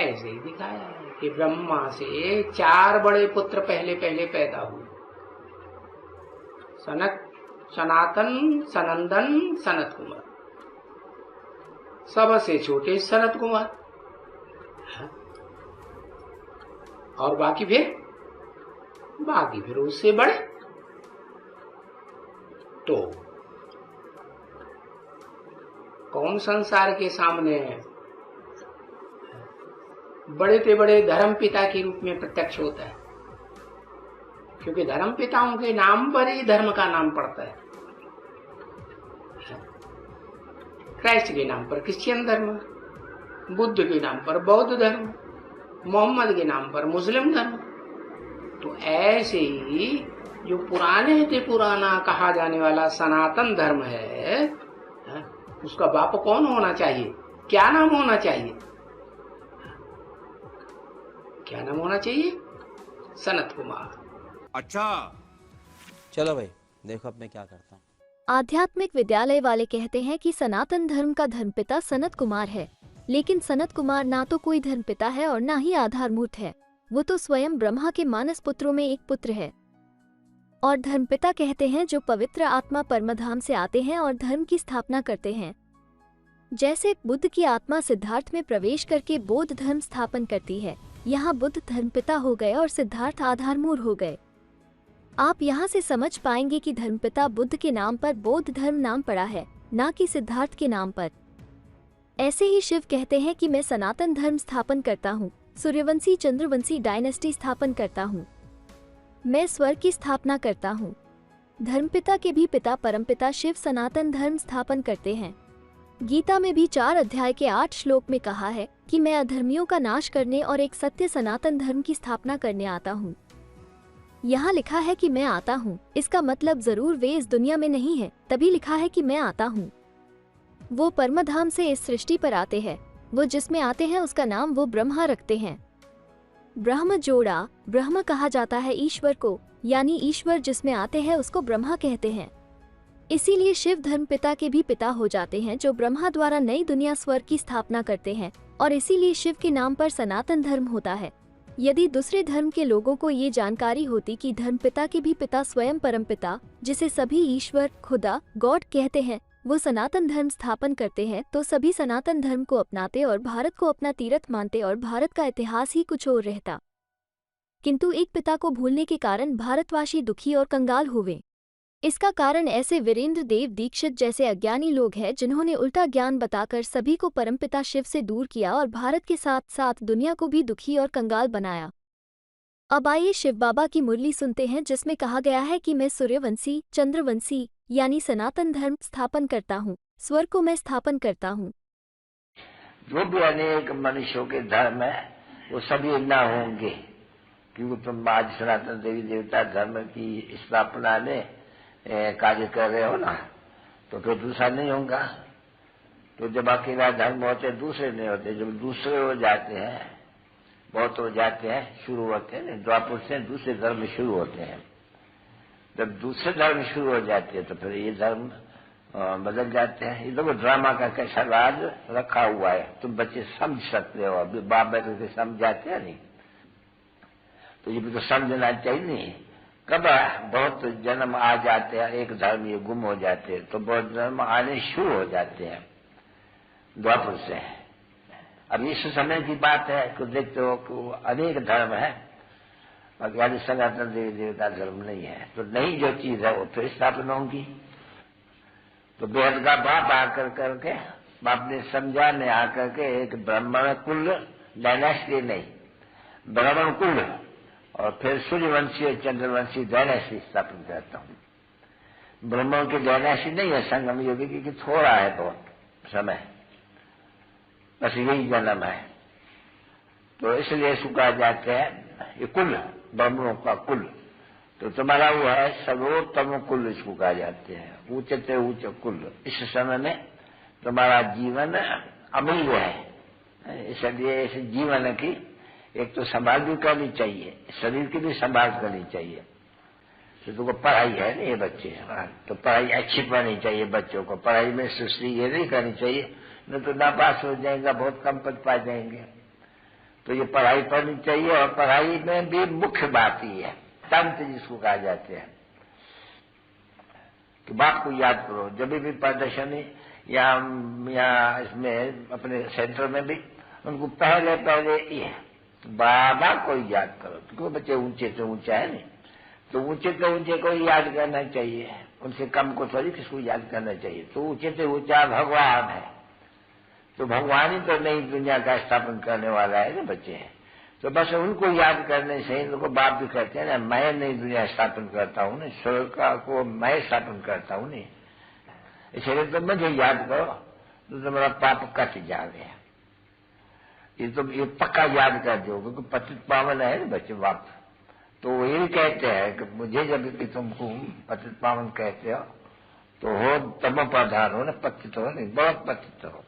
ऐसे ही दिखाया है कि ब्रह्मा से 4 बड़े पुत्र पहले पहले पैदा हुए, सनक, सनातन, सनंदन, सनत कुमार। सबसे छोटे सनत कुमार, और बाकी फिर उससे बड़े। तो कौन संसार के सामने बड़े से बड़े धर्म पिता के रूप में प्रत्यक्ष होता है, क्योंकि धर्म पिताओं के नाम पर ही धर्म का नाम पड़ता है। क्राइस्ट के नाम पर क्रिश्चियन धर्म, बुद्ध के नाम पर बौद्ध धर्म, मोहम्मद के नाम पर मुस्लिम धर्म। तो ऐसे ही जो पुराने से पुराना कहा जाने वाला सनातन धर्म है, उसका बाप कौन होना चाहिए, क्या नाम होना चाहिए? क्या नाम होना चाहिए? सनत कुमार। अच्छा चलो भाई देखो अब मैं क्या करता हूँ। आध्यात्मिक विद्यालय वाले कहते हैं कि सनातन धर्म का धर्मपिता सनत कुमार है, लेकिन सनत कुमार ना तो कोई धर्मपिता है और ना ही आधारमूर्त है। वो तो स्वयं ब्रह्मा के मानस पुत्रों में एक पुत्र है। और धर्मपिता कहते हैं जो पवित्र आत्मा परमधाम से आते हैं और धर्म की स्थापना करते हैं। जैसे बुद्ध की आत्मा सिद्धार्थ में प्रवेश करके बौद्ध धर्म स्थापन करती है, यहाँ बुद्ध धर्मपिता हो गए और सिद्धार्थ आधारमूल हो गए। आप यहाँ से समझ पाएंगे कि धर्मपिता बुद्ध के नाम पर बौद्ध धर्म नाम पड़ा है, ना कि सिद्धार्थ के नाम पर। ऐसे ही शिव कहते हैं कि मैं सनातन धर्म स्थापन करता हूँ, सूर्यवंशी चंद्रवंशी डायनेस्टी स्थापन करता हूँ, मैं स्वर्ग की स्थापना करता हूँ। धर्मपिता के भी पिता परमपिता शिव सनातन धर्म स्थापन करते हैं। गीता में भी 4 अध्याय के 8 श्लोक में कहा है कि मैं अधर्मियों का नाश करने और एक सत्य सनातन धर्म की स्थापना करने आता हूँ। यहाँ लिखा है कि मैं आता हूँ, इसका मतलब जरूर वे इस दुनिया में नहीं है, तभी लिखा है कि मैं आता हूँ। वो परमधाम से इस सृष्टि पर आते हैं, वो जिसमें आते हैं उसका नाम वो ब्रह्मा रखते हैं। ब्रह्म जोड़ा, ब्रह्म कहा जाता है ईश्वर को, यानी ईश्वर जिसमें आते हैं उसको ब्रह्मा कहते हैं। इसीलिए शिव धर्म पिता के भी पिता हो जाते हैं, जो ब्रह्मा द्वारा नई दुनिया स्वर्ग की स्थापना करते हैं, और इसीलिए शिव के नाम पर सनातन धर्म होता है। यदि दूसरे धर्म के लोगों को ये जानकारी होती कि धर्मपिता के भी पिता स्वयं परमपिता, जिसे सभी ईश्वर, खुदा, गॉड कहते हैं, वो सनातन धर्म स्थापन करते हैं, तो सभी सनातन धर्म को अपनाते और भारत को अपना तीर्थ मानते और भारत का इतिहास ही कुछ और रहता। किंतु एक पिता को भूलने के कारण भारतवासी दुखी और कंगाल हुए। इसका कारण ऐसे वीरेंद्र देव दीक्षित जैसे अज्ञानी लोग हैं, जिन्होंने उल्टा ज्ञान बताकर सभी को परमपिता शिव से दूर किया और भारत के साथ साथ दुनिया को भी दुखी और कंगाल बनाया। अब आइए शिव बाबा की मुरली सुनते हैं, जिसमें कहा गया है कि मैं सूर्यवंशी चंद्रवंशी यानी सनातन धर्म स्थापन करता हूँ, स्वर्ग को मैं स्थापन करता हूँ। जो भी अनेक मनुष्यों के धर्म है वो सभी न होंगे, क्योंकि तुम आज सनातन देवी देवता धर्म की स्थापना में कार्य कर रहे हो ना, तो फिर दूसरा नहीं होगा। तो जब अकेला धर्म होते दूसरे नहीं होते, जब दूसरे हो जाते हैं, बहुत हो जाते हैं, शुरू होते हैं, द्वापर से दूसरे धर्म शुरू होते हैं। जब दूसरे धर्म शुरू हो जाते हैं तो फिर ये धर्म बदल जाते हैं। ये देखो ड्रामा का कैसा राज रखा हुआ है, तुम बच्चे समझ सकते हो, अभी बाप बेटे से समझाते हैं नहीं, तो ये भी तो समझना चाहिए नहीं। कब बहुत जन्म आ जाते हैं, एक धर्म ये गुम हो जाते हैं, तो बहुत जन्म आने शुरू हो जाते हैं द्वापर से। अब इस समय की बात है कि देखते हो कि अनेक धर्म है, बाकी सनातन देवी देवता धर्म नहीं है, तो नई जो चीज है वो फिर स्थापना होगी। तो बेहद का बाप आकर करके, बाप ने समझाने आकर के एक ब्राह्मण कुल डायनेस्टी नहीं, ब्राह्मण कुल और फिर सूर्यवंशी और चंद्रवंशी डायनेस्टी स्थापन करता हूँ। ब्रह्मों की डायनेस्टी नहीं है संगम योगी की, थोड़ा है बहुत समय, बस यही जन्म है। तो इसलिए इसको कहा जाते हैं ये कुल, ब्राह्मणों का कुल। तो तुम्हारा वो है सर्वोत्तम कुल, इसको कहा जाते हैं, ऊंचे ऊंचे कुल। इस समय में तुम्हारा जीवन अमूल्य है, इसलिए इस जीवन की एक तो संभाल भी करनी चाहिए, शरीर की भी संभाल करनी चाहिए। तो तुमको पढ़ाई है ना ये बच्चे, तो पढ़ाई अच्छी पढ़नी चाहिए बच्चों को, पढ़ाई में सुस्ती ये नहीं करनी चाहिए, न तो नापास हो जाएगा, बहुत कम पद पा जाएंगे। तो ये पढ़ाई पढ़नी चाहिए, और पढ़ाई में भी मुख्य बात ही है तंत्र जिसको कहा जाते हैं कि बाप को याद करो। जब भी प्रदर्शनी या इसमें अपने सेंटर में भी उनको पहले ये बाबा को याद करो, क्योंकि बच्चे ऊंचे से ऊंचा है नहीं, तो ऊंचे को याद करना चाहिए, उनसे कम को थोड़ी किसको याद करना चाहिए। तो ऊंचे से ऊंचा भगवान है, तो भगवान ही तो नई दुनिया का स्थापन करने वाला है ना बच्चे हैं, तो बस उनको याद करने से इनको बाप भी कहते हैं ना, मैं नई दुनिया स्थापन करता हूँ ना, स्वर्ग को मैं स्थापन करता हूँ नहीं, इसलिए तो मुझे याद करो तो तुम्हारा पाप कट जाएगा। ये पक्का याद कर दो, क्योंकि पतित पावन है ना बच्चे बाप, तो वो यही कहते हैं कि मुझे जब भी तुमको पतित पावन कहते हो तो हो तम प्रधान हो ना, पतित हो नहीं, बहुत पतित हो।